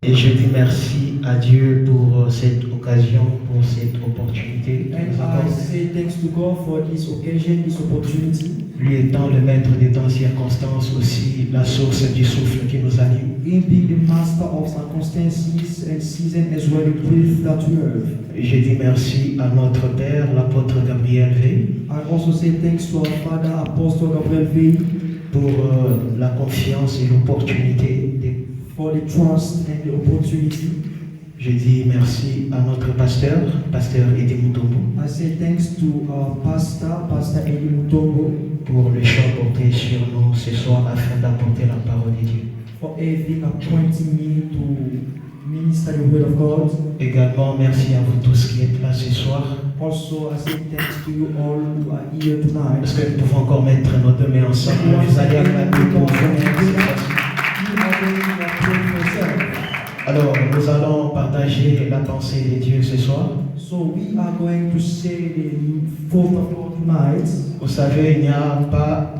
Et je dis merci à Dieu pour cette occasion, pour cette opportunité. And I say thanks to God for this occasion, this opportunity. Lui étant le maître des temps circonstances, aussi la source du souffle qui nous anime. Him being the master of circumstances and season as well the breath that we have. Je dis merci à notre Père, l'apôtre Gabriel V, I also say thanks to our Father, Apostle Gabriel V, pour la confiance et l'opportunité. for the trust and the opportunity. Je dis merci à notre pasteur, pasteur Eddie Mutombo, I say thanks to our pastor, Pastor Eddie Mutombo, pour le choix porté sur nous ce soir afin d'apporter la parole de Dieu. for everything appointing me to minister the word of God. Également, merci à vous tous qui êtes là ce soir. Also, I say thanks to you all who are here tonight. Est-ce que nous pouvons encore mettre nos deux mains ensemble? Vous allez acclamer pour vous. Alors, nous allons partager la pensée de Dieu ce soir. So we are going to say the thought of God tonight. Vous savez, il n'y a pas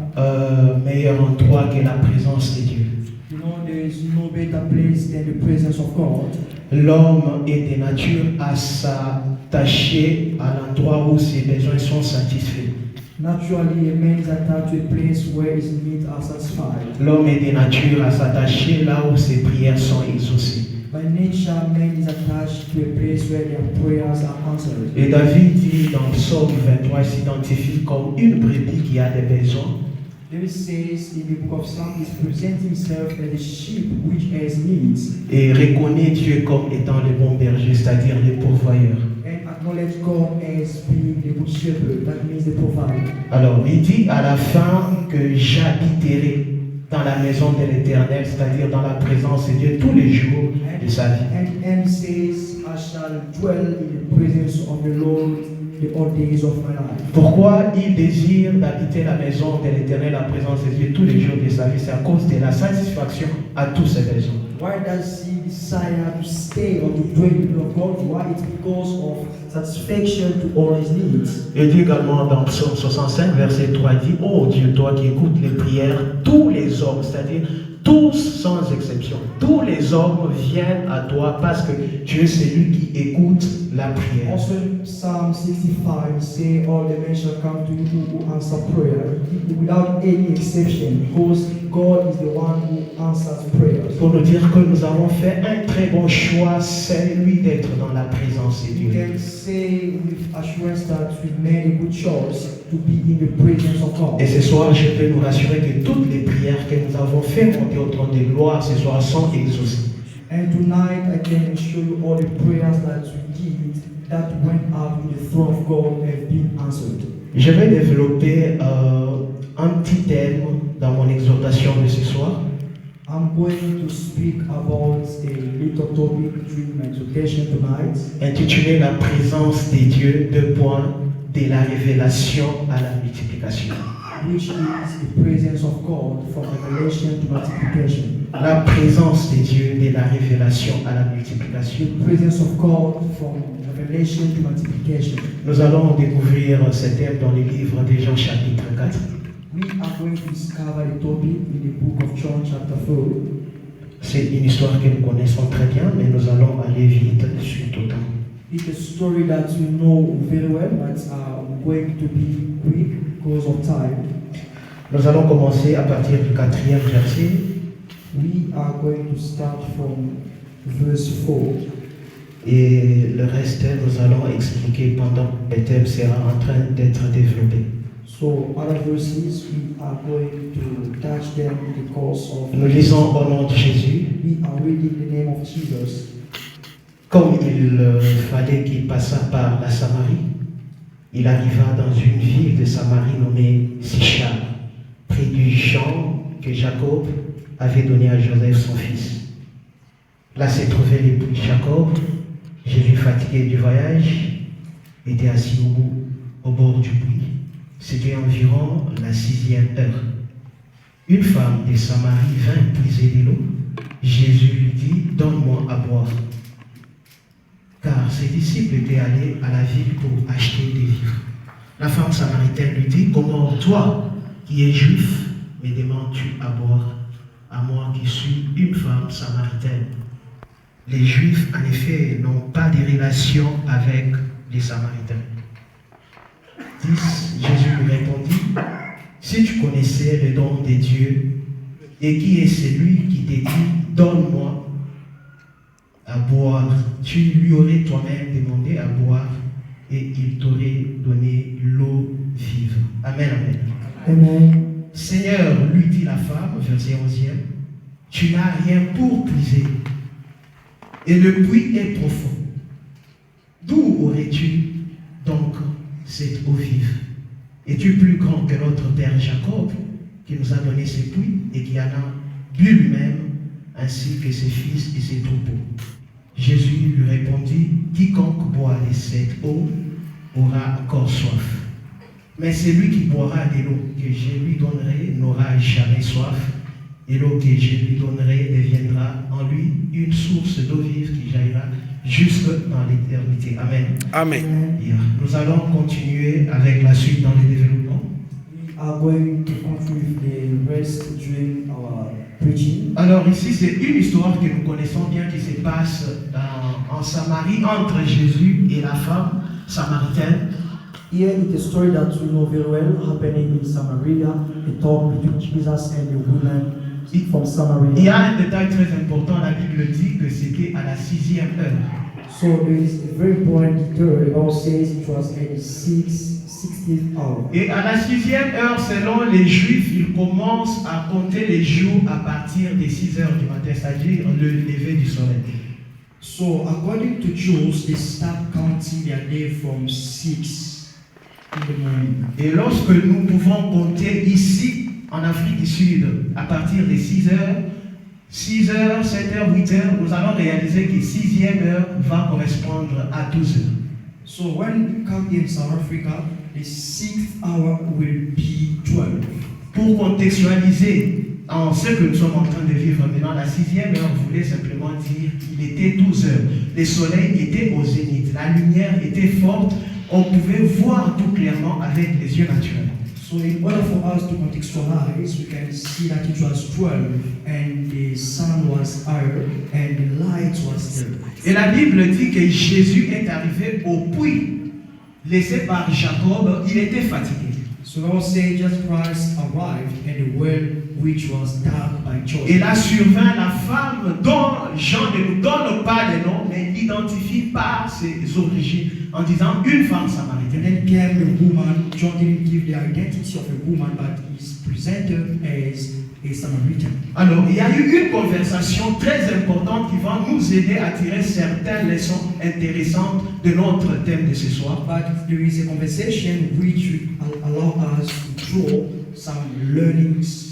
meilleur endroit que la présence de Dieu. You know, there is no better place than the presence of God. L'homme est de nature à s'attacher à l'endroit où ses besoins sont satisfaits. Naturally, a man is attached to a place where his needs are satisfied. L'homme est de nature à s'attacher là où ses prières sont exaucées. By nature, man is attached to a place where their prayers are answered. Et David dit dans Psaume 23, il s'identifie comme une brebis qui a des besoins. David says in the book of Psalms, he presents himself as a sheep which has needs. Et reconnaît Dieu comme étant le bon berger, c'est-à-dire le pourvoyeur. And acknowledge God as being the good shepherd, that means the provider. Alors, il dit à la fin que j'habiterai dans la maison de l'Éternel, c'est-à-dire dans la présence de Dieu tous les jours de sa vie. And he says, I shall dwell in the presence of the Lord all days of my life. Pourquoi il désire d'habiter la maison de l'Éternel, la présence de Dieu tous les jours de sa vie? C'est à cause de la satisfaction à tous ses besoins. Why does he desire to stay or to dwell in the of God? Why? It's because of satisfaction to all his needs. Il dit également dans Psaume 65, verset 3, il dit, ô Dieu, toi qui écoutes les prières, tous les hommes, c'est-à-dire tous sans exception, tous les hommes viennent à toi parce que tu es celui qui écoute la prière. Also Psalm 65 say all the men shall come to you who answer prayer without any exception, because God is the one who answers prayers. Pour nous dire que nous avons fait un très bon choix, celui d'être dans la présence de We Dieu. can say with assurance that we made a good choice to be in the presence of God. Et ce soir, je peux nous rassurer que toutes les prières que nous avons fait monter au trône de gloire ce soir sont exaucées. And tonight I can assure you all the prayers that we did that went up to the throne of God have been answered. Je vais développer un petit thème dans mon exhortation de ce soir. I'm going to speak about a little topic during my exhortation tonight, Intitulé La présence de Dieu, de la révélation à la multiplication. which is the presence of God from revelation to multiplication. La présence de Dieu, de la révélation à la multiplication. The presence of God from revelation to multiplication. Nous allons découvrir ce thème dans le livre de Jean chapitre 4. We are going to discover the topic in the book of John chapter 4. C'est une histoire que nous connaissons très bien, mais nous allons aller vite suite au temps. It's a story that we know very well, but I'm going to be quick because of time. Nous allons commencer à partir du 4e verset. We are going to start from verse 4. Et le reste, nous allons expliquer pendant que le thème sera en train d'être développé. So other verses we are going to touch them in the course of. Nous lisons au nom de Jésus. We are reading the name of Jesus. Comme il fallait qu'il passât par la Samarie, il arriva dans une ville de Samarie nommée Sichar, près du champ que Jacob avait donné à Joseph son fils. Là se trouvait l'époux de Jacob. Jésus, fatigué du voyage, était assis au bord du puits. C'était environ la 6e heure. Une femme de Samarie vint puiser de l'eau. Jésus lui dit, donne-moi à boire. Car ses disciples étaient allés à la ville pour acheter des vivres. La femme samaritaine lui dit, comment toi, qui es juif, me demandes-tu à boire, à moi qui suis une femme samaritaine? les Juifs, en effet, n'ont pas de relation avec les Samaritains. 10. Jésus lui répondit, si tu connaissais le don de Dieu, et qui est celui qui te dit, donne-moi à boire, tu lui aurais toi-même demandé à boire, et il t'aurait donné l'eau vive. Amen, amen. Amen. Seigneur, lui dit la femme, verset 11e, tu n'as rien pour puiser, et le puits est profond. D'où aurais-tu donc cette eau vive? Es-tu plus grand que notre père Jacob, qui nous a donné ses puits et qui en a bu lui-même, ainsi que ses fils et ses troupeaux? Jésus lui répondit, quiconque boit de cette eau aura encore soif. Mais celui qui boira de l'eau que je lui donnerai n'aura jamais soif, et l'eau que je lui donnerai deviendra en lui une source d'eau vive qui jaillira jusque dans l'éternité. Amen. Amen. Bien. Nous allons continuer avec la suite dans le développement. We are going to continue the rest during our preaching. Alors ici, c'est une histoire que nous connaissons bien qui se passe en Samarie entre Jésus et la femme samaritaine. Here is the story that we know very well happening in Samaria, a talk between Jesus and the woman from Il y Samaria. a un détail très important, la Bible dit que c'était à la 6e heure. So there is a very important detail. The Bible says it was at the 60th hour. Et à la 6e heure, selon les Juifs, ils commencent à compter les jours à partir des 6 heures du matin, c'est-à-dire le lever du soleil. So, according to Jews, they start counting their day from 6 in the morning. Et lorsque nous pouvons compter ici, en Afrique du Sud, à partir des 6 heures, 6 heures, 7 heures, 8 heures, nous allons réaliser que 6e heure va correspondre à 12 heures. So, when we come in South Africa, the 6th hour will be 12. Pour contextualiser en ce que nous sommes en train de vivre maintenant, la 6e heure voulait simplement dire qu'il était 12 heures. Le soleil était au zénith, la lumière était forte, on pouvait voir tout clairement avec les yeux naturels. So, in order for us to contextualize, we can see that it was 12 and the sun was higher and the light was there. Et la Bible dit que Jésus est arrivé au puits laissé par Jacob, il était fatigué. So, I will say just Christ arrived at the well which was dug by Joseph. Et là survint la femme dont Jean ne nous donne pas le nom, mais l'identifie par ses origines en disant une femme And samaritaine. then came the woman. John didn't give the identity of a woman, but is presented as a Samaritan. Alors, il y a eu une conversation très importante qui va nous aider à tirer certaines leçons intéressantes de notre thème de ce soir. But there is a conversation which will allow us to draw some learnings.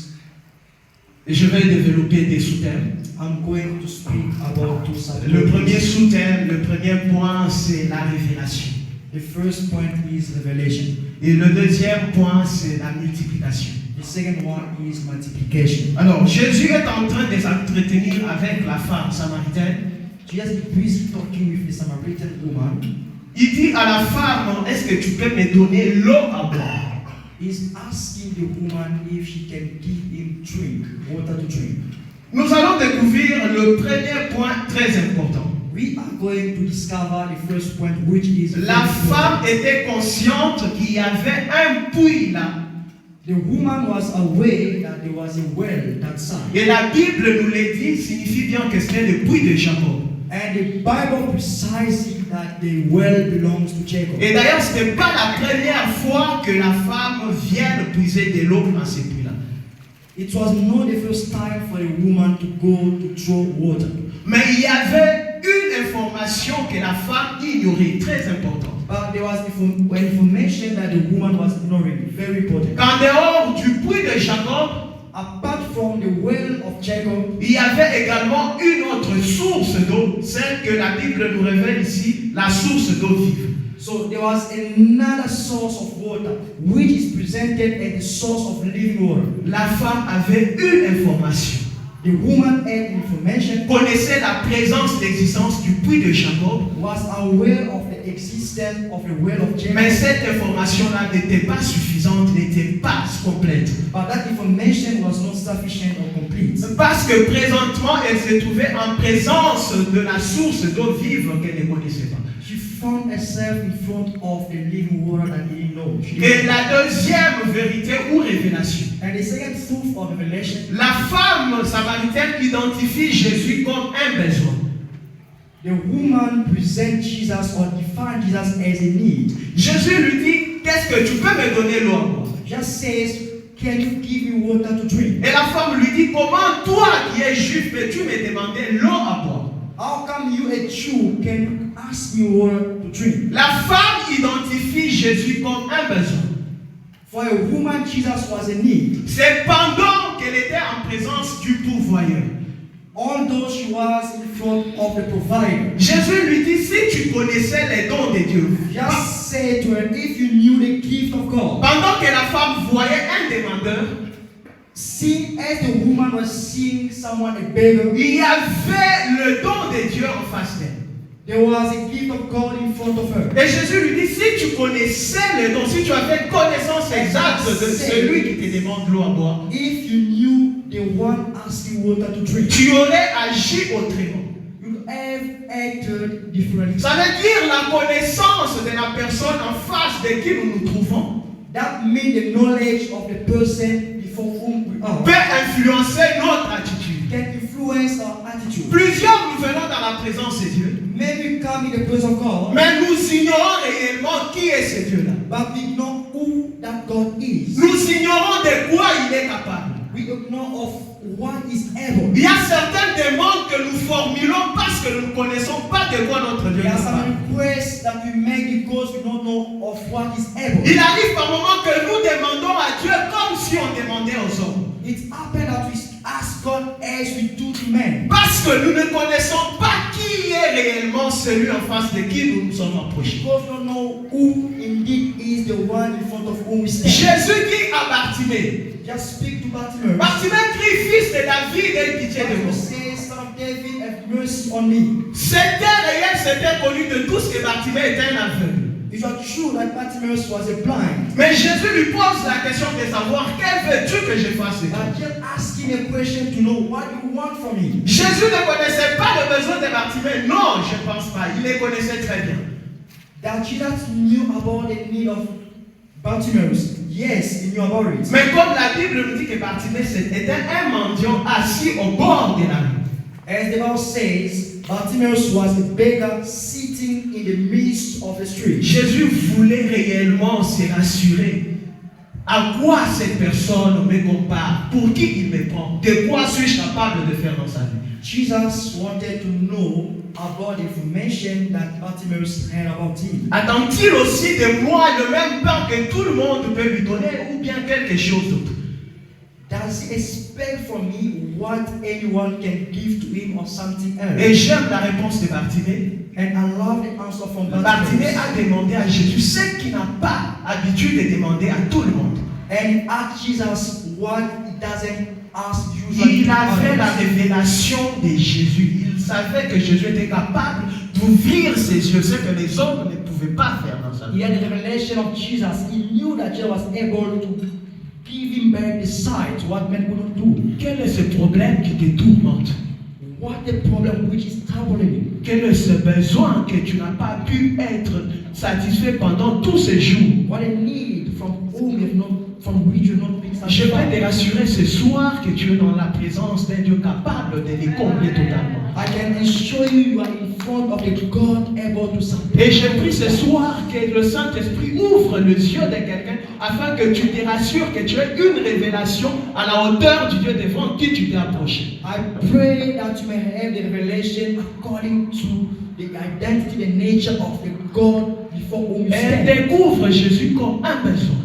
Et je vais développer des sous-thèmes. I'm going to speak about two subjects. Le premier sous-thème, le premier point, c'est la révélation. The first point is revelation. Et le deuxième point, c'est la multiplication. The second one is multiplication. Alors, Jésus est en train de s'entretenir avec la femme samaritaine. Jesus is busy talking with the Samaritan woman. Il dit à la femme, est-ce que tu peux me donner l'eau à boire? He's asking the woman if she can give him drink, water to drink. Nous allons découvrir le premier point très important. We are going to discover the first point, which is La femme était consciente qu'il y avait un puits là. the woman was aware that there was a well that side. Et la Bible nous le dit, signifie bien que c'était le puits de Jacob. And the Bible precisely that the well belongs to Jacob. Et d'ailleurs, ce n'est pas la première fois que la femme vient puiser de l'eau dans ce puits-là. It was not the first time for a woman to go to draw water. Mais il y avait une information que la femme ignorait, très importante. But there was information that the woman was ignoring, very important. Qu'en dehors du puits de Jacob, Apart from the well of Jacob, il y avait également une autre source d'eau, celle que la Bible nous révèle ici, la source d'eau vive. so there was another source of water, which is presented as the source of living water. La femme avait une information, The woman had information, connaissait la présence, l'existence du puits de Jacob, was aware of the existence himself of the well of Jacob. Mais cette information-là n'était pas suffisante, n'était pas complète. But that information was not sufficient or complete. Parce que présentement, elle se trouvait en présence de la source d'eau vive qu'elle ne connaissait pas. She found herself in front of the living water that he didn't know. Et la deuxième vérité ou révélation. And the second truth or revelation, La femme samaritaine identifie Jésus comme un besoin. the woman presents Jesus or defines Jesus as a need. Jésus lui dit, qu'est-ce que tu peux me donner l'eau à boire? Just says, can you give me water to drink? Et la femme lui dit, comment toi qui es juif peux-tu me demander l'eau à boire? How come you a Jew can ask me water to drink? La femme identifie Jésus comme un besoin. For a woman, Jesus was a need. C'est pendant qu'elle était en présence du pourvoyeur. Although she was in front of the provider. Jésus lui dit, si tu connaissais les dons de Dieu. Just say to her, if you knew the gift of God. Pendant que la femme voyait un demandeur, Seeing as the woman was seeing someone a beggar, il y avait le don de Dieu en face d'elle. there was a gift of God in front of her. Et Jésus lui dit, si tu connaissais le don, si tu avais connaissance exacte de celui qui te demande l'eau à boire, If you knew the one asking water to drink, tu aurais agi autrement. you have acted differently. Ça veut dire la connaissance de la personne en face de qui nous nous trouvons That means the knowledge of the person before whom we are peut influencer notre attitude. can influence our attitude. Plusieurs nous venons dans la présence de Dieu, Maybe we come in the presence of God, mais nous ignorons réellement qui est ce Dieu-là. but we know who that God is. Nous ignorons de quoi il est capable. We don't know of what is able. Il y a certaines demandes que nous formulons parce que nous ne connaissons pas de quoi notre Dieu est There are capable. some requests that we make because we don't know of what is able. Il arrive par moments que nous demandons à Dieu comme si on demandait aux hommes. It happened that we ask God as we do to men. Parce que nous ne connaissons pas qui est réellement celui en face de qui nous nous sommes approchés. Because we don't know who indeed is the one in front of whom we stand. Jésus dit à Bartimée, Just speak to Bartimaeus. Bartimée crie, fils de David, aie pitié de moi. Say, Son of David, have mercy on me. C'était réel, c'était connu de tous que Bartimée était un aveugle. It was true that Bartimaeus was a blind. Mais Jésus lui pose la question de savoir, quel veux-tu que je fasse de toi? But just asking a question to know what you want from me. Jésus ne connaissait pas le besoin de Bartimée. Non, je ne pense pas. Il les connaissait très bien. That Jesus knew about the need of Bartimaeus. Yes, he knew about it. Mais comme la Bible nous dit que Bartimée était un mendiant assis au bord de la rue. As the Bible says, Bartimaeus was a beggar sitting in the midst of the street. Jésus voulait réellement se rassurer. À quoi cette personne me compare? Pour qui il me prend? De quoi suis-je capable de faire dans sa vie? Jesus wanted to know about the information that Bartimaeus had about him. Attend-il aussi de moi le même pain que tout le monde peut lui donner ou bien quelque chose d'autre? Does he expect from me what anyone can give to him or something Et else? j'aime la réponse de Bartimée. And I love the answer from Bartimée Bartimaeus. a demandé à Jésus ce qu'il n'a pas habitude de demander à tout le monde. And he asked Jesus what he doesn't ask usually. Il avait la others. révélation de Jésus. Il savait que Jésus était capable d'ouvrir ses yeux, ce que les hommes ne pouvaient pas faire dans sa He vie. had the revelation of Jesus. He knew that Jesus was able to give him back the sight, what men couldn't do. Quel est ce problème qui te tourmente? What the problem which is troubling you? Quel est ce besoin que tu n'as pas pu être satisfait pendant tous ces jours? What a need from whom you have not, from which you have not been Je vais te satisfied. rassurer ce soir que tu es dans la présence d'un Dieu capable de les combler totalement. I can assure you, you are in front of the God able to supply. Et je prie ce soir que le Saint-Esprit ouvre les yeux de quelqu'un afin que tu te rassures que tu aies une révélation à la hauteur du Dieu devant qui tu t'es approché. I pray that you may have the revelation according to the identity, the nature of the God before whom you Elle stand. découvre Jésus comme un besoin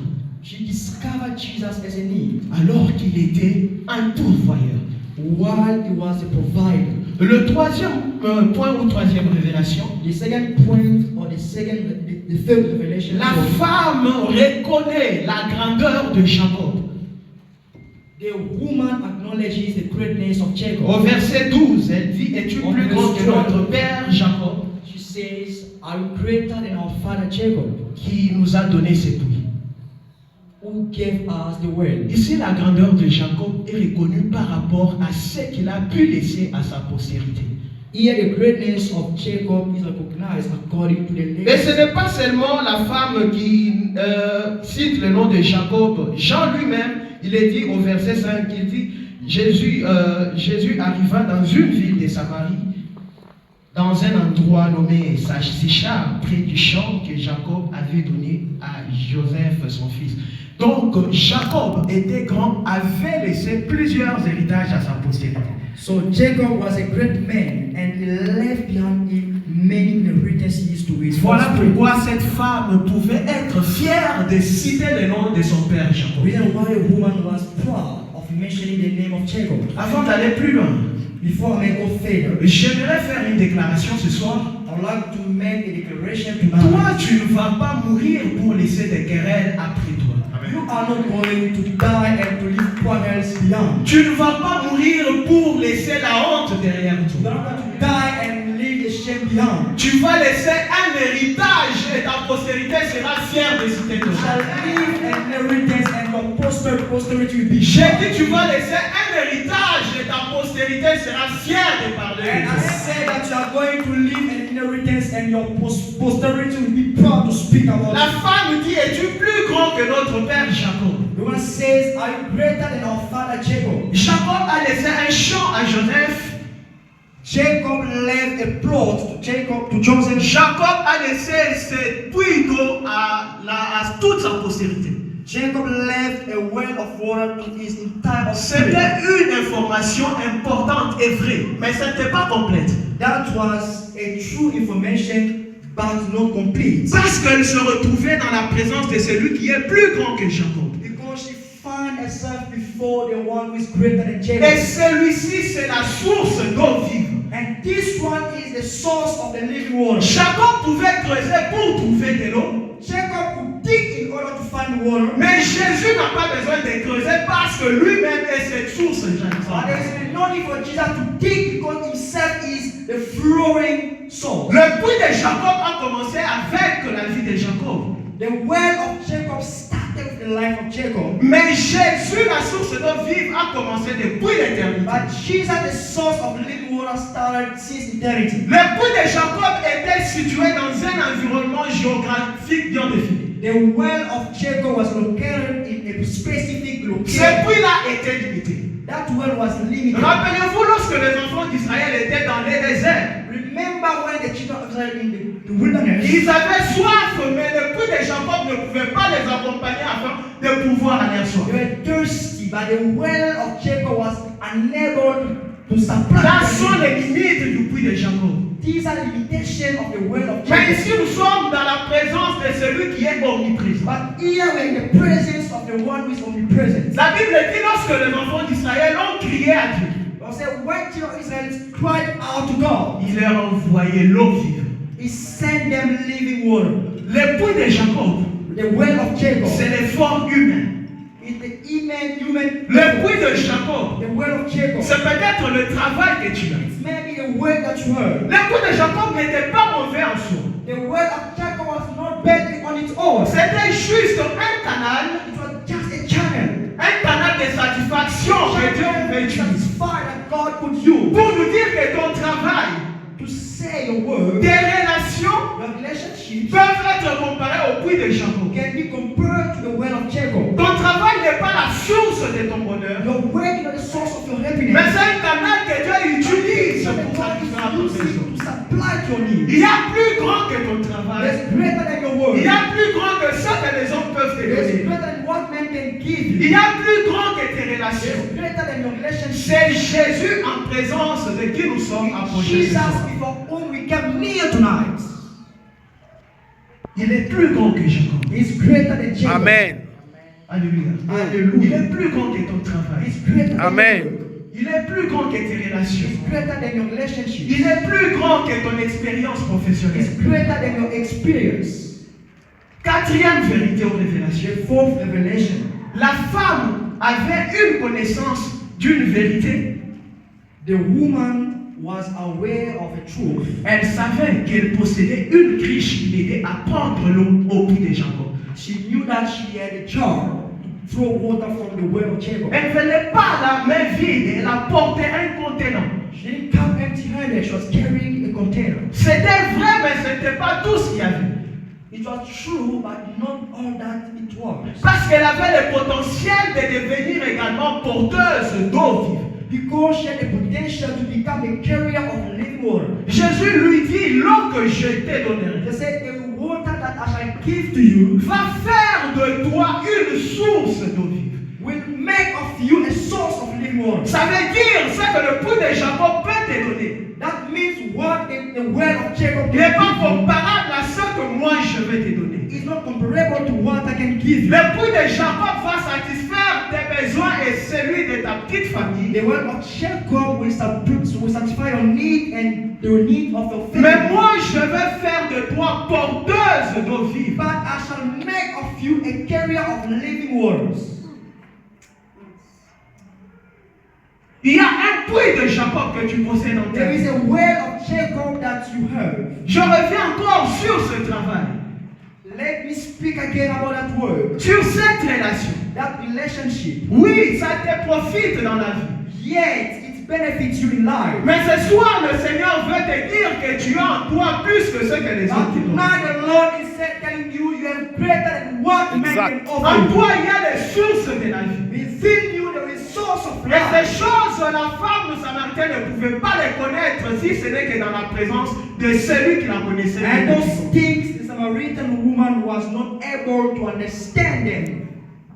She discovered Jesus as a need alors qu'il était un pourvoyeur. while he was a provider. Le troisième point ou troisième révélation, The second point or the third revelation. la was femme reconnaît la grandeur de Jacob. the woman acknowledges the greatness of Jacob. Au verset 12, elle dit, es-tu plus grand que notre père Jacob? She says, are greater than our father Jacob, qui nous a donné ses pluies. who gave us the world. Ici, la grandeur de Jacob est reconnue par rapport à ce qu'il a pu laisser à sa postérité. Here the greatness of Jacob is recognized according to the Et ce legacy. n'est pas seulement la femme qui cite le nom de Jacob. Jean lui-même, il est dit au verset 5, il dit, Jésus arriva dans une ville de Samarie, dans un endroit nommé Sichar, près du champ que Jacob avait donné à Joseph, son fils. Donc Jacob était grand, avait laissé plusieurs héritages à sa postérité. So Jacob was a great man and he left behind him many inheritances to his Voilà offspring. pourquoi cette femme pouvait être fière de citer le nom de son père Jacob. Reason why a woman was proud of mentioning the name of Jacob. Avant d'aller plus loin, Before I go further, j'aimerais faire une déclaration ce soir. I would like to make a declaration Toi, tonight. tu ne vas pas mourir pour laisser des querelles après toi. You are not going to die and to leave quarrels behind. Tu ne vas pas mourir pour laisser la honte derrière You toi. are not going to die and leave the shame behind. Tu vas laisser un héritage et ta postérité sera fière de citer ton You shall nom. leave an inheritance and your posterity will be J'ai sure. dit tu vas laisser un héritage et ta postérité sera fière de parler And de I toi. said that you are going to leave an inheritance and your posterity will be proud to speak about La it. femme dit, es-tu plus grand que notre père Jacob? The one says, are you greater than our father Jacob? Jacob a laissé un champ à Joseph. Jacob left a plot to Joseph. Jacob a laissé ses puits d'eau à toute sa postérité. Jacob left a well of water to his entire offspring. C'était une information importante et vraie, mais ce n'était pas complète. That was a true information, but not complete. Parce qu'elle se retrouvait dans la présence de celui qui est plus grand que Jacob. Because she found herself before the one who is greater than Et Jacob. celui-ci, c'est la source d'eau vive. And this one is the source of the living water. Jacob pouvait creuser pour trouver de l'eau, Jacob could dig in order to find the water. mais Jésus n'a pas besoin de creuser parce que lui-même est cette source. But there is no need for Jesus to dig because himself is the flowing source. Le puits de Jacob a commencé avec la vie de Jacob. The well of Jacob started with the life of Jacob. Mais Jésus, la source d'eau vive, a commencé depuis l'éternité. But Jesus, the source of living water, started since eternity. Le puits de Jacob était situé dans un environnement géographique bien défini. The well of Jacob was located in a specific Ce location. puits-là était limité. That well was limited. Rappelez-vous lorsque les enfants d'Israël étaient dans les déserts. Remember when the children of Israel in the wilderness, Ils avaient soif, mais le puits de Jacob ne pouvait pas les accompagner afin de pouvoir aller soif. they were thirsty, but the well of Jacob was unable to supply Là them. sont les limites du puits de Jacob. These are limitations of the well of Mais Jacob. ici nous sommes dans la présence de celui qui est omniprésent. But here we're in the presence of the one who is omnipresent. La Bible dit lorsque les enfants d'Israël ont crié à Dieu, God said, when children of Israel cried out to God, il leur envoyait l'eau vive. He sent them living water. Le puits de Jacob, The well of Jacob c'est l'effort humain. is the human. Le puits de Jacob, The well of Jacob. c'est peut-être le travail que tu as. It's maybe the word that you heard. Le puits de Jacob n'était pas mauvais en soi. The well of Jacob was not bad on its own. C'était juste un canal, It was just a channel. un canal de satisfaction que Dieu pouvait utiliser. Satisfied that God could use Pour nous dire que ton travail, to say your word. tes relations Your relationships peuvent être comparées au puits de Jacob. can be compared to the well of Jacob. Ton travail n'est pas la source de ton bonheur, Your work is not the source of your mais happiness. c'est un canal que Dieu utilise So the pour God satisfaire is ton using besoin. to supply your needs. Il y a plus grand que ton travail. There's greater than your word. Il y a plus grand que ce que les hommes peuvent te There's donner. greater than what man can give Il you. y a plus grand que tes relations. There's greater than your relationship. C'est Jésus en présence de qui nous sommes approchés. ce Jesus soir. before whom we come near tonight. Il est plus grand que Jacob. He's greater than Jacob. Amen. Alléluia. Il Hallelujah. est plus grand que ton travail. He's greater than Amen. Il est plus grand que tes relations. He's greater than your relationship. Il est plus grand que ton expérience professionnelle. He's greater than your experience. Quatrième vérité ou révélation. The fourth revelation. La femme avait une connaissance d'une vérité The woman was aware of a truth. Elle savait qu'elle possédait une cruche qui l'aidait à prendre l'eau au puits de Jacob. She knew that she had a jar to throw water from the well of Jacob. Elle ne venait pas la main vide, elle apportait un contenant. She didn't come empty-handed, she was carrying a container. C'était vrai, mais ce n'était pas tout ce qu'il y avait. It was true, but not all that it was. Parce qu'elle avait le potentiel de devenir également porteuse d'eau vive. Because she had the potential to become a carrier of living water. Jésus lui dit, l'eau que je t'ai donnée, They said, the water that I shall give to you va faire de toi une source d'eau vive. will make of you a source of living water. Ça veut dire, c'est que le puits de Jacob peut te donner. That means what the well of Jacob Il n'est pas can give comparable à ce que moi je vais te donner. you is not comparable to what I can give you. Le puits de Jacob va satisfaire tes besoins et celui de ta petite famille. The well of Jacob will satisfy your need and the need of your family. Mais moi, je vais faire de toi porteuse d'eau vive. But I shall make of you a carrier of living waters. Il y a un puits de Jacob que tu possèdes en There is terre. a well of Jacob that you have. Je reviens encore sur ce travail, Let me speak again about that word, sur cette relation. that relationship. Oui, ça te profite dans la vie. Yet it benefits you in life. Mais ce soir, le Seigneur veut te dire que tu as en toi plus que ce que les But autres te donnent. tonight the Lord is telling you you are greater than what man Exact. can En offer you. toi, il y a les sources de la vie. Within you there is source of Et life. ces choses, la femme samaritaine ne pouvait pas les connaître si ce n'est que dans la présence de celui qui la connaissait. And those things the Samaritan woman was not able to understand them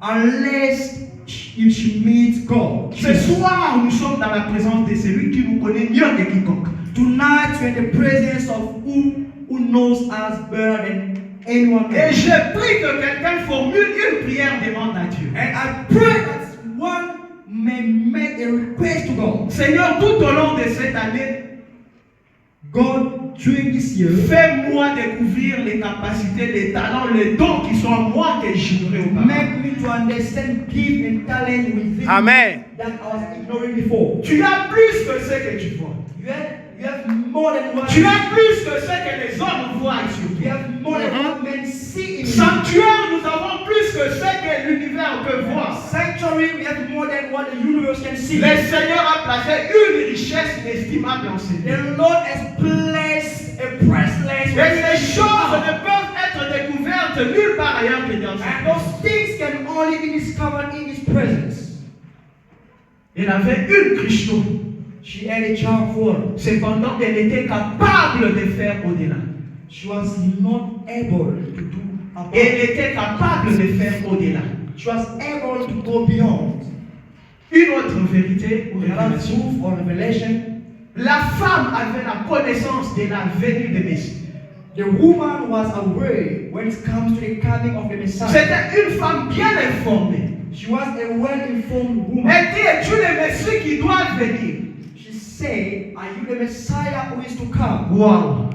unless she meets God. Ce soir, nous sommes dans la présence de celui qui nous connaît mieux que quiconque. Tonight we're in the presence of who knows us better than anyone Et else. je prie que quelqu'un formule une prière demande à Dieu. And I pray that one may make a request to God. Seigneur, tout au long de cette année, God, during this year, fais-moi découvrir les capacités, les talents, les dons qui sont en moi que j'ignorais auparavant. make me to understand gift and talent within Amen. me that I was ignoring before. Tu as plus que ce que tu vois. You have more than what Tu as plus que ce que les hommes voient sur you toi. have more than what men see in you. Sanctuaire, nous avons plus que ce que l'univers peut voir. Sanctuary, we have more than what the universe can see. Le Seigneur a placé une richesse inestimable en ses mains. The Lord has placed a priceless Et ces choses ne peuvent être découvertes nulle part ailleurs que dans and sa those things can only be discovered in His presence. Elle avait une cruche d'eau. She had a jar of water. Cependant, elle était capable de faire au-delà. She was not able to do above. Elle était capable de faire au-delà. She was able to go beyond. Une autre vérité ou Another révélation. truth or revelation. La femme avait la connaissance de la venue de Messie. The woman was aware when it comes to the coming of the Messiah. C'était une femme bien informée. She was a well-informed woman. Elle dit, es-tu le Messie qui doit venir? She said, "Are you the Messiah who is to come?" Wow.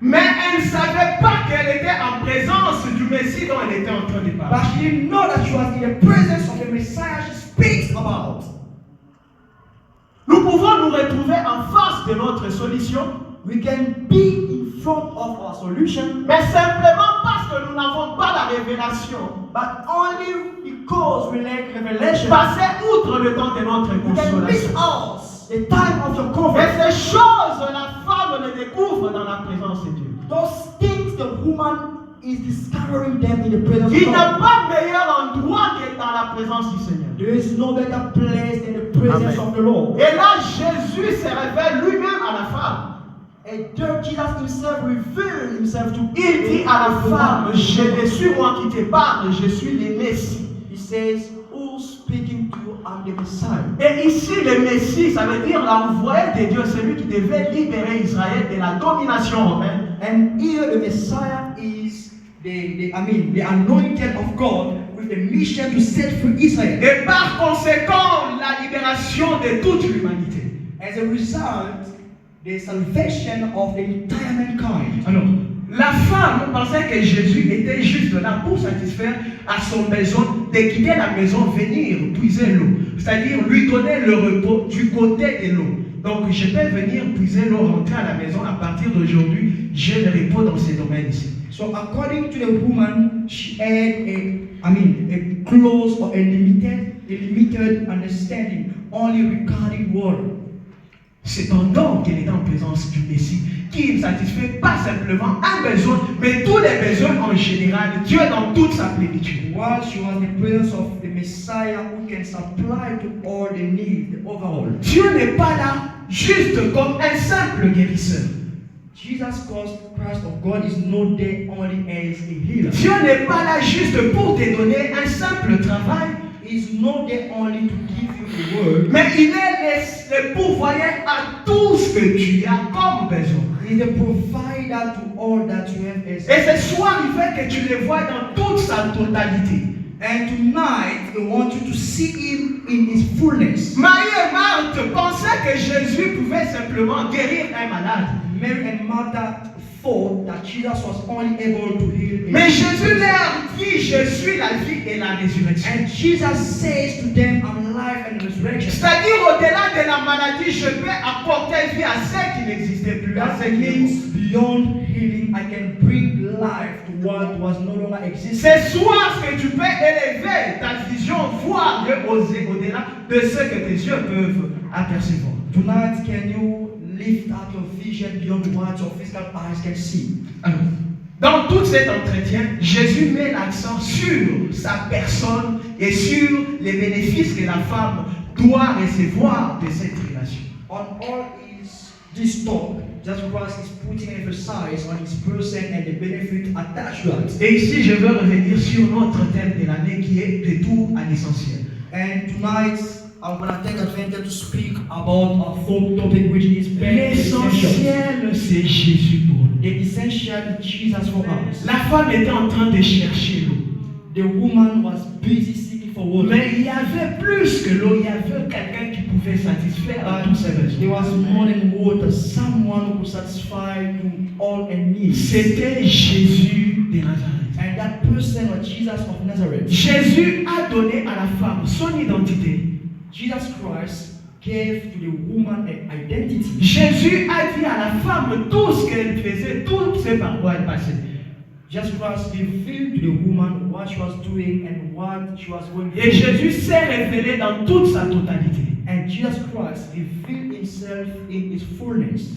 Mais elle ne savait pas qu'elle était en présence du Messie dont elle était en train de But parler. she didn't know that she was in the presence of the Messiah she speaks about. Nous pouvons nous retrouver en face de notre solution, We can be in front of our solution, mais simplement parce que nous n'avons pas la révélation. but only because we lack revelation. Passer outre le temps de notre You can miss consolation. out the time of your Et comfort. ces choses, la femme les découvre dans la présence de Dieu. Those things the woman is discovering them in the presence Il of n'y a God. pas meilleur endroit que dans la présence du Seigneur. There is no better place than the presence Amen. of the Lord. Et là, Jésus se révèle lui-même à la femme. And there Jesus himself revealed himself to Il dit à la femme, je ne suis moi qui te parle, je suis le Messie. He says, "Who's speaking to you? I'm the Messiah." Et ici, le Messie, ça veut dire l'envoyé de Dieu, celui qui devait libérer Israël de la domination romaine. And here the Messiah is the anointed of God with the mission to set free Israel. Et par conséquent, la libération de toute l'humanité. As a result, the salvation of the entire mankind. Alors, la femme pensait que Jésus était juste là pour satisfaire à son besoin de quitter la maison, venir puiser l'eau. C'est-à-dire lui donner le repos du côté de l'eau. Donc je peux venir puiser l'eau, rentrer à la maison. À partir d'aujourd'hui, j'ai le repos dans ces domaines ici. So according to the woman, she had a close or a limited understanding only regarding water. Cependant qu'elle est en présence du Messie, qui ne satisfait pas simplement un besoin, mais tous les besoins en général, Dieu dans toute sa plénitude. While she was in the presence of the Messiah who can supply to all the needs, the overall. Dieu n'est pas là juste comme un simple guérisseur. Jesus Christ of God is not there only as a healer. Dieu n'est pas là juste pour te donner un simple travail. He is not there only to give you the word. Mais il est le pourvoyeur à tout ce que tu as comme besoin. He is the provider to all that you have as. Et ce soir, il fait que tu le vois dans toute sa totalité. And tonight, I want you to see him in his fullness. Marie et Marthe pensaient que Jésus pouvait simplement guérir un malade. Mary and Martha thought that Jesus was only able to heal. Mais Jésus leur dit, je suis la vie et la résurrection. And Jesus says to them, I'm life and resurrection. C'est-à-dire au-delà de la maladie, je peux apporter vie à ceux qui n'existaient plus, à That ceux qui means beyond healing, I can bring life to what was no longer existing. Ce soir que tu peux élever ta vision, voir Dieu au-delà de ce que tes yeux peuvent apercevoir. Tonight, can you lift up your vision beyond what your physical eyes can see? Alors, dans tout cet entretien, Jésus met l'accent sur sa personne et sur les bénéfices que la femme doit recevoir de cette relation. On all this talk, just Christ is putting emphasis on his person and the benefit attached to it. Et ici, je veux revenir sur notre thème de l'année qui est retour à l'essentiel. And tonight, I'm going to take advantage to speak about our third topic, which is L'essentiel, c'est Jésus pour nous. the essential Jesus for us. La femme était en train de chercher l'eau. The woman was busy seeking for water. Mais il y avait plus que l'eau, il y avait quelqu'un qui pouvait satisfaire à tous ses There besoins. was more than water, someone who could satisfy to all and needs. C'était Jésus de Nazareth. And that person was Jesus of Nazareth. Jésus a donné à la femme son identité. Jesus Christ gave to the woman an identity. Jésus a dit à la femme tout ce qu'elle faisait, tout ce par quoi elle passait. Jesus Christ revealed to the woman what she was doing and what she was going Et through. Jésus s'est révélé dans toute sa totalité. And Jesus Christ revealed himself in his fullness.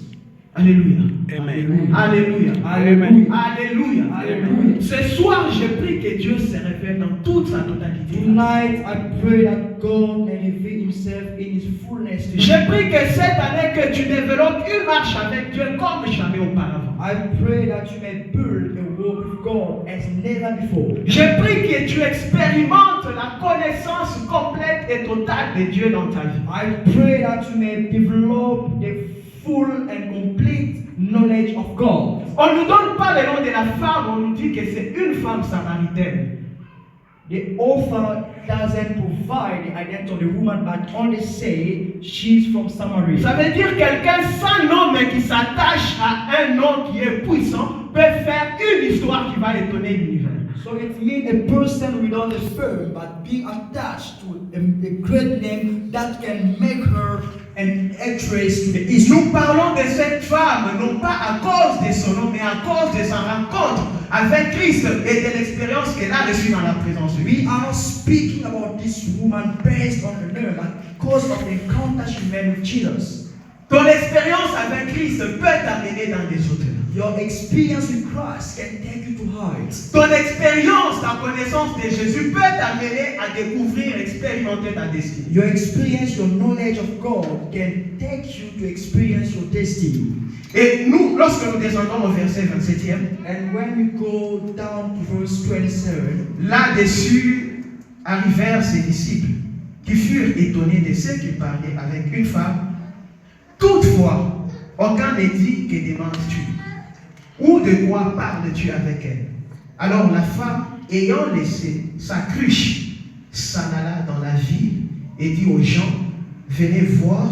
Alléluia. Amen. Alléluia. Amen. Alléluia. Alléluia. Ce soir, je prie que Dieu se révèle dans toute sa totalité. Tonight, I pray that God may reveal himself in his fullness. to Je you. prie que cette année que tu développes une marche avec Dieu comme jamais auparavant. I pray that you may build a walk with God as never before. Je prie que tu expérimentes la connaissance complète et totale de Dieu dans ta vie. I pray that you may develop the full and complete knowledge of God. On ne nous donne pas le nom de la femme, on nous dit que c'est une femme samaritaine. The author doesn't provide the identity of the woman, but only say she's from Samaria. Ça veut dire quelqu'un sans nom mais qui s'attache à un nom qui est puissant peut faire une histoire qui va étonner l'univers. So it means a person without a firm, but being attached to a great name that can make her an actress to the East. Nous parlons de cette femme non pas à cause de son nom mais à cause de sa rencontre avec Christ et de l'expérience qu'elle a reçue dans la présence de lui. We are not speaking about this woman based on her name, but because of the encounter she made with Jesus. Ton expérience avec Christ peut t'amener dans des hauteurs. Your experience with Christ can take you to heights. Ton expérience, ta connaissance de Jésus peut t'amener à découvrir, expérimenter ta destinée. Your experience, your knowledge of God can take you to experience your destiny. Et nous, lorsque nous descendons au verset 27e, And when we go down to verse 27, là-dessus arrivèrent ses disciples qui furent étonnés de ce qu'il parlait avec une femme. Toutefois, aucun ne dit que demandes-tu ou de quoi parles-tu avec elle. Alors la femme, ayant laissé sa cruche, s'en alla dans la ville et dit aux gens, venez voir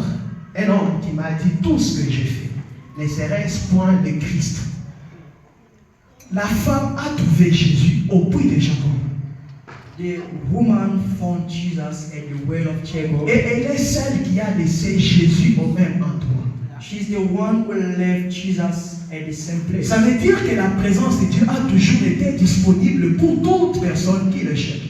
un homme qui m'a dit tout ce que j'ai fait. Ne serait-ce point de Christ? La femme a trouvé Jésus au puits de Jacob. The woman found Jesus at the well of Jacob. Et elle est celle qui a laissé Jésus au même endroit. She's the one who left Jesus at the same place. Ça veut dire que la présence de Dieu a toujours été disponible pour toute personne qui le cherche.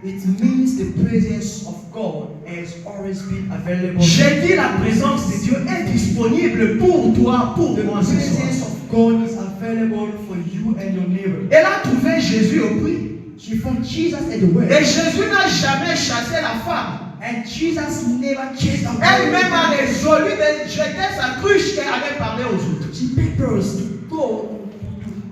It means the presence of God has always been available. J'ai dit la présence de Dieu est disponible pour toi, pour moi ce The soir. presence of God is available for you and your neighbor. Elle a trouvé Jésus au puits. She found Jesus at the well. Et Jésus n'a jamais chassé la femme. And Jesus never chased a Elle-même a résolu de jeter sa cruche et aller parler aux autres. She purposed to go,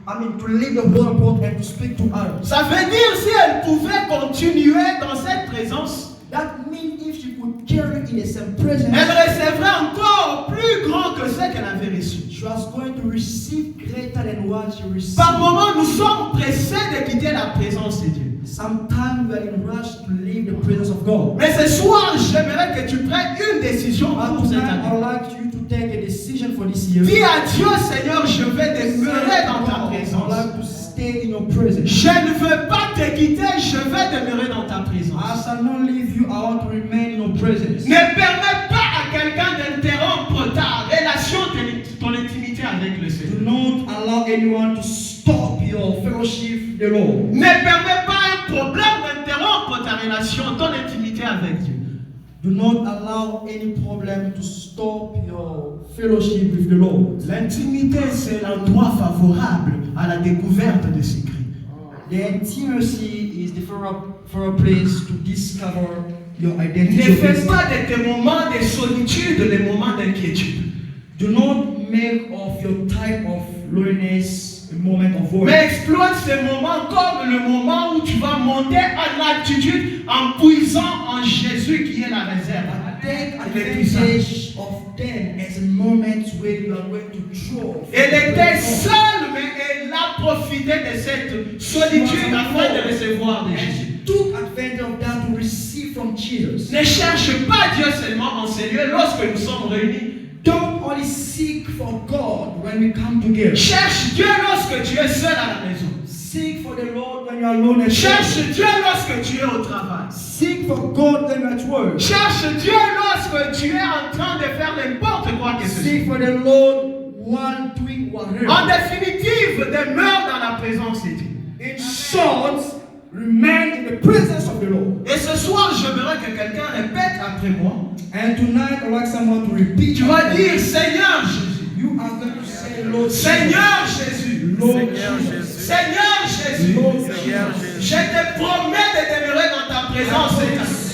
to leave the water pot and to speak to others. Ça veut dire si elle pouvait continuer dans cette présence, That means if she could carry in the same presence, elle recevrait encore plus grand que ce qu'elle avait reçu. she was going to receive greater than what she received. Par moments, nous sommes pressés de quitter la présence de Dieu. Sometimes we are in rush to leave the presence of God. Mais ce soir, j'aimerais que tu prennes une décision But pour cette tonight, I'd année. like you to take a decision for this year. Dis à Dieu, Seigneur, je vais demeurer dans ta I'd présence. like to stay in your presence. Je ne veux pas te quitter, je vais demeurer dans ta présence. I shall not leave you, I want to remain in your presence. Ne permets pas à quelqu'un d'interrompre ta relation, ton intimité avec le Do Seigneur. not allow anyone to stop your fellowship with the Lord. Ne permets pas un problème d'interrompre ta relation, ton intimité avec Dieu. Do not allow any problem to stop your fellowship with the Lord. L'intimité, c'est l'endroit favorable à la découverte de ses cris. The intimacy is the for a place to discover your identity. Ne fais pas de tes moments de solitude les moments d'inquiétude. Do not make of your type of loneliness a moment of worry. Mais exploite ces moments comme le moment où tu vas monter en altitude en puisant en Jésus qui est la réserve. Take advantage of them as a moment where you are going to draw. Elle était seule, mais elle a profité de cette solitude afin de recevoir de Jésus. Took advantage of that to receive from Jesus. Ne cherche pas Dieu seulement en ces lieux lorsque nous sommes réunis. Don't only seek for God when we come together. Cherche Dieu lorsque tu es seul à la maison. Seek for the Lord when you are alone at Cherche home. Dieu lorsque tu es au travail. Seek for God when you are at work. Cherche Dieu lorsque tu es en train de faire n'importe quoi que ce Seek soit. for the Lord while doing whatever. En définitive, demeure dans la présence de Dieu. In short, remain in the presence of the Lord. Et ce soir, j'aimerais que quelqu'un répète après moi. And tonight, I'd like someone to repeat. Tu vas dire, Seigneur Jésus. You are going to say, Lord Seigneur Jésus. Lord Seigneur Jesus. Jésus. Seigneur Jésus. Lord Seigneur Jesus. Je te promets de demeurer dans ta présence cette année.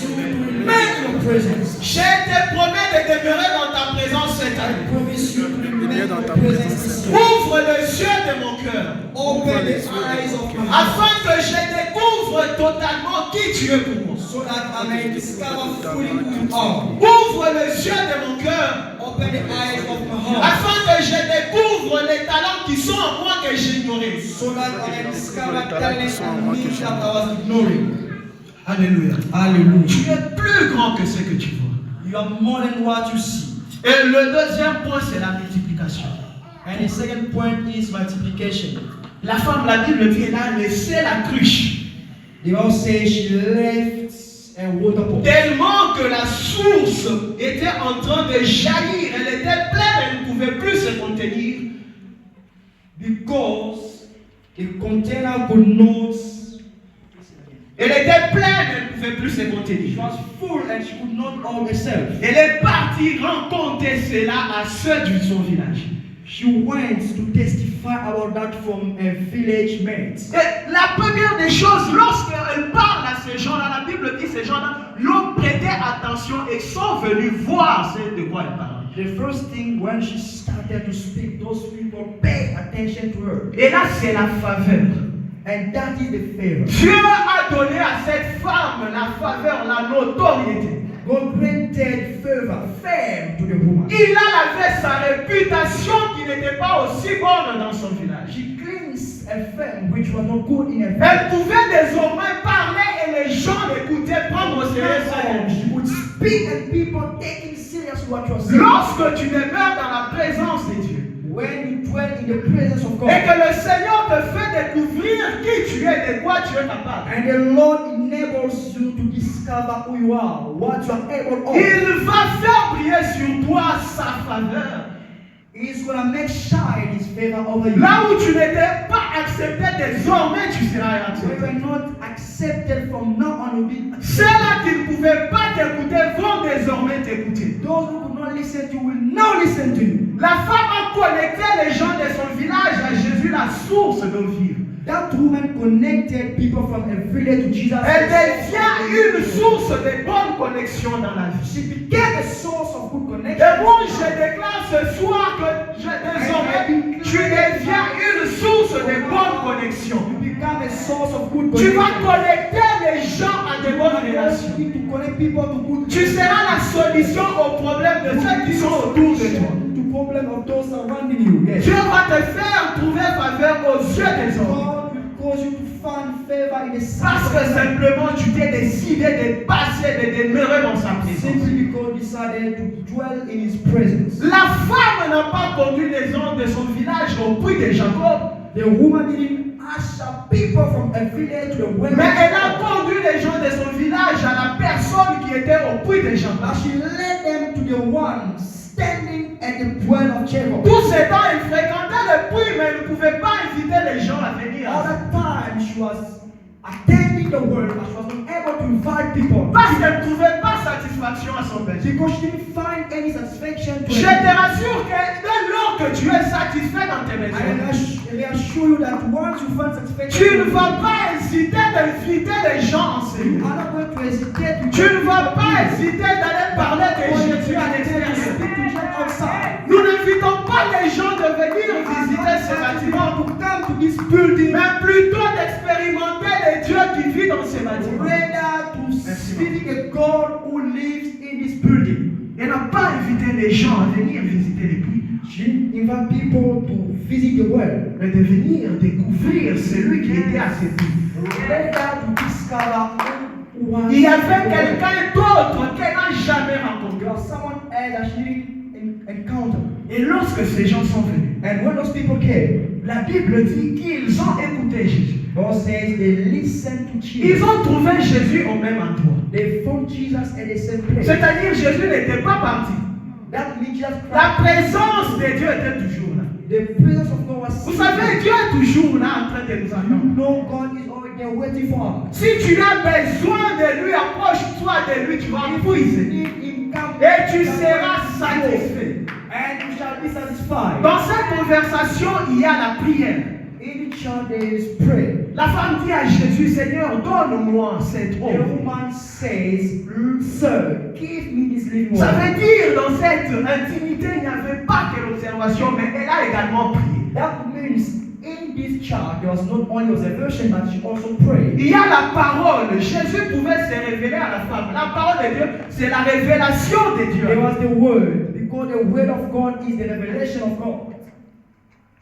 Remain in your presence. Je te promets de demeurer dans ta présence cette I année. promise you to remain in dans your ta presence présence. this year. Ouvre les yeux de mon cœur. Open the eyes of my heart Afin que je découvre totalement qui tu es pour moi. so that I may discover fully who you are. Ouvre les yeux de mon cœur. Open the eyes of my heart Afin que je découvre les talents qui sont en moi que j'ignorais. so that I may discover talents and me that I was ignoring. Alléluia. Hallelujah. Tu es plus grand que ce que tu vois. You are more than what you see. Et le deuxième point, c'est la multiplication. And the second point is multiplication. La femme, la Bible dit, elle a laissé la cruche. The Bible says she left a water pot. Tellement que la source était en train de jaillir. Elle était pleine, elle ne pouvait plus se contenir. Because the container could not. Elle était pleine, elle ne pouvait plus se She contenir. was full and she could not hold herself. Elle est partie raconter cela à ceux de son village. She went to testify about that from a village mate. Et la première des choses, lorsqu'elle parle à ces gens-là, la Bible dit ces gens-là l'ont prêté attention et sont venus voir ce de quoi elle parle. The first thing when she started to speak, those people paid attention to her. Et là, c'est la faveur. And that is the favor. Dieu a donné à cette femme la faveur, la notoriété. God granted favor, fame to the woman. Il avait sa réputation qui n'était pas aussi bonne dans son village. She claims a fame which was not good in her Elle family. pouvait désormais parler et les gens l'écoutaient prendre au sérieux ce qu'elle She dit. would speak and people taking seriously what she was saying. Lorsque tu demeures dans la présence de Dieu When you dwell in the presence of God, et que le Seigneur te fait découvrir qui tu es, de quoi tu es capable, and the Lord enables enables you to discover who you are, what you are able of. Il va faire briller sur toi sa faveur. He's gonna make shine His favor over you. Là où tu n'étais pas accepté, désormais tu seras We accepté. were not accepted from now on. Will be Ceux-là qui ne pouvaient pas t'écouter vont désormais t'écouter. those who could not listen to you will now listen to you. La femme a connecté les gens de son village à Jésus, la source d'eau vive. That woman connected people from a village to Jesus. Elle devient une source de bonne connexion dans la vie. She became a source of good Et connection. moi, je déclare ce soir que désormais, tu deviens une source de bonne connexion. You become a source of good Tu vas connection. connecter les gens à de bonnes relations. You need to connect people to good Tu seras la solution aux problèmes de ceux qui sont autour de toi. to problem of those surrounding you. Yes. Dieu va te faire trouver faveur aux yeux des hommes. God will cause you to find favor in the sight Parce que of men. simplement tu t'es décidé de passer, de demeurer dans sa présence. Simply because you decided to dwell in His presence. La femme n'a pas conduit les hommes de son village au puits de Jacob, The woman didn't usher people from a village to the well. mais elle a conduit les gens de son village à la personne qui était au puits de Jacob. But she led them to the one standing at the well of Jacob. Tout ce temps, elle fréquentait le puits, mais elle ne pouvait pas inviter les gens à venir. All that time she was attending the word, but she was not able to invite people. Parce qu'elle ne trouvait pas satisfaction à son besoin. Because she didn't find any satisfaction to Je it. te rassure que dès lors que tu es satisfait dans tes I besoins, reassure you that once you find satisfaction, tu ne vas pas hésiter d'inviter les gens en you Seigneur. are not going to hesitate to Tu ne vas pas hésiter d'aller parler de Jésus à l'extérieur. speak to them outside. Nous n'invitons pas les gens de venir visiter ce bâtiment, To come to this building, mais plutôt d'expérimenter le Dieu qui vit dans ce bâtiment. rather to Merci. speak a God who lives in this building. Elle n'a pas invité les gens à venir visiter les puits, She invite people to visit the well, mais de venir découvrir celui qui était à ses puits. rather to discover who was Il y avait the well. quelqu'un d'autre qu'elle n'a jamais rencontré. There was someone else that she didn't encounter. Et lorsque ces gens sont venus, And when those people came, la Bible dit qu'ils ont écouté Jésus. God says they listened to Ils Jesus. ont trouvé Jésus au même endroit. They found Jesus at the same place. C'est-à-dire Jésus n'était pas parti. That means Jesus La Christ. présence de Dieu était toujours là. The presence of God was. Vous savez, Dieu est toujours là en train de nous You attendre. know God is already there waiting for us. Si tu as besoin de lui, approche-toi de lui, tu vas puiser. Need Him come. Et tu seras satisfait. And you shall be satisfied. Dans cette conversation, il y a la prière. In each other there is prayer. La femme dit à Jésus, Seigneur, donne-moi cette The eau. woman says, Sir, give me this living Ça water. veut dire, dans cette intimité, il n'y avait pas que l'observation, mais elle a également prié. That means in this chart there was not only observation but she also prayed. Il y a la parole. Jésus pouvait se révéler à la femme. La parole de Dieu, c'est la révélation de Dieu. There was the word, because the word of God is the revelation of God.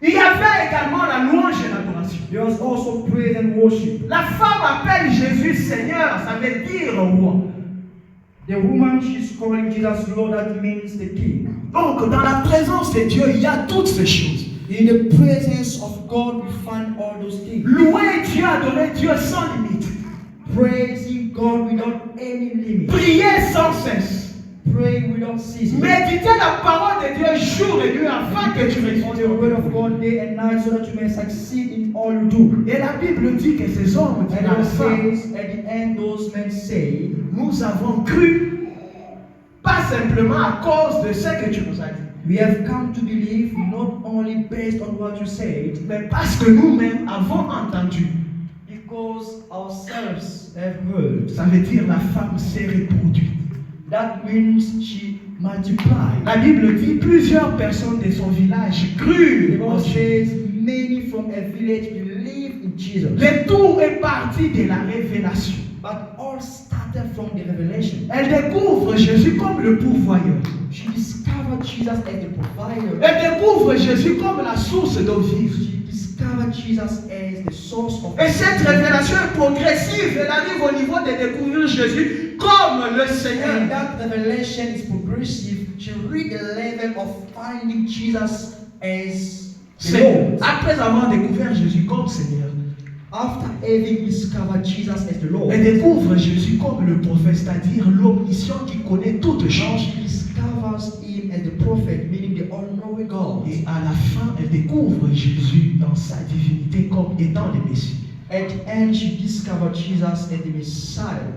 Il y avait également la louange et l'adoration. There was also praise and worship. La femme appelle Jésus Seigneur, ça veut dire roi. The woman, she's calling Jesus Lord, that means the King. Donc, dans la présence de Dieu, il y a toutes ces choses. In the presence of God, we find all those things. Louer Dieu, adorer Dieu sans limite. Praising God without any limit. Prier sans cesse. Praying without ceasing. Méditer la parole de Dieu jour et nuit afin que tu On réussisses. the word of God day and night so that you may succeed in all you do. Et la Bible dit que ces hommes And à la it fin, says, at the end, those men say, nous avons cru, pas simplement à cause de ce que tu nous as dit, we have come to believe not only based on what you said, mais parce que nous-mêmes avons entendu. because ourselves have heard. Ça veut dire la femme s'est reproduite. That means she multiplied. La Bible dit plusieurs personnes de son village crurent. The en Bible Jésus. says many from a village believed in Jesus. Le tout est parti de la révélation. But all started from the revelation. Elle découvre Jésus comme le pourvoyeur. She discovered Jesus as the provider. Elle découvre Jésus comme la source d'eau vive. She discovered Jesus as the source of Et cette révélation est progressive. Elle arrive au niveau de découvrir Jésus comme le Seigneur. And that revelation is progressive. She reached the level of finding Jesus as the C'est Lord. après avoir découvert Jésus comme Seigneur. After having discovered Jesus as the Lord, Elle découvre Jésus comme le prophète, c'est-à-dire l'omniscient qui connaît toutes now choses. she discovers him as the prophet, meaning the all-knowing God. Et à la fin, elle découvre Jésus dans sa divinité comme étant le Messie. At the end, she discovered Jesus as the Messiah.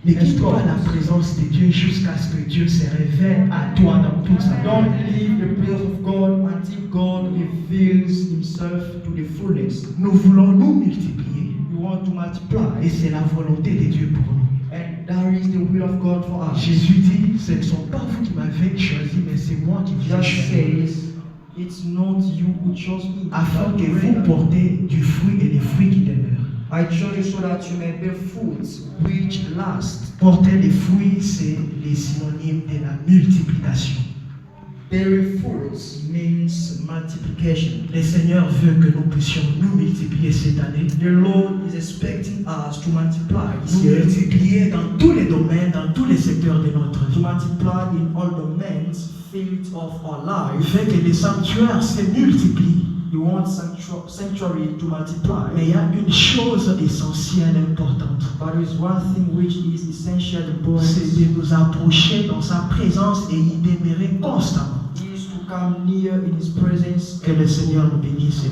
Ne as quitte pas God. la présence de Dieu jusqu'à ce que Dieu se révèle à toi dans toute sa Don't gloire. leave the presence of God until God reveals himself to the fullness. Nous voulons nous multiplier. You want to multiply, Et c'est la volonté de Dieu pour nous. and that is the will of God for us. Jésus dit, ce ne sont pas vous qui m'avez choisi, mais c'est moi qui vous ai Jesus choisi. says, it's not you who chose me, Afin que vous but portez du fruit et des fruits qui demeurent. I chose you so that you may bear fruits which last. Porter les fruits, c'est les synonymes de la multiplication. Bearing fruits means multiplication. Le Seigneur veut que nous puissions nous multiplier cette année. The Lord is expecting us to multiply this Nous year, multiplier dans tous les domaines, dans tous les secteurs de notre to vie. multiply in all domains, fields of our Il life. fait que les sanctuaires se multiplient. You want sanctuary to multiply. Mais il y a une chose essentielle, importante. But there is one thing which is essential and C'est important, de nous approcher dans sa présence et y demeurer constamment. is to come near in His presence. Que le Seigneur nous bénisse.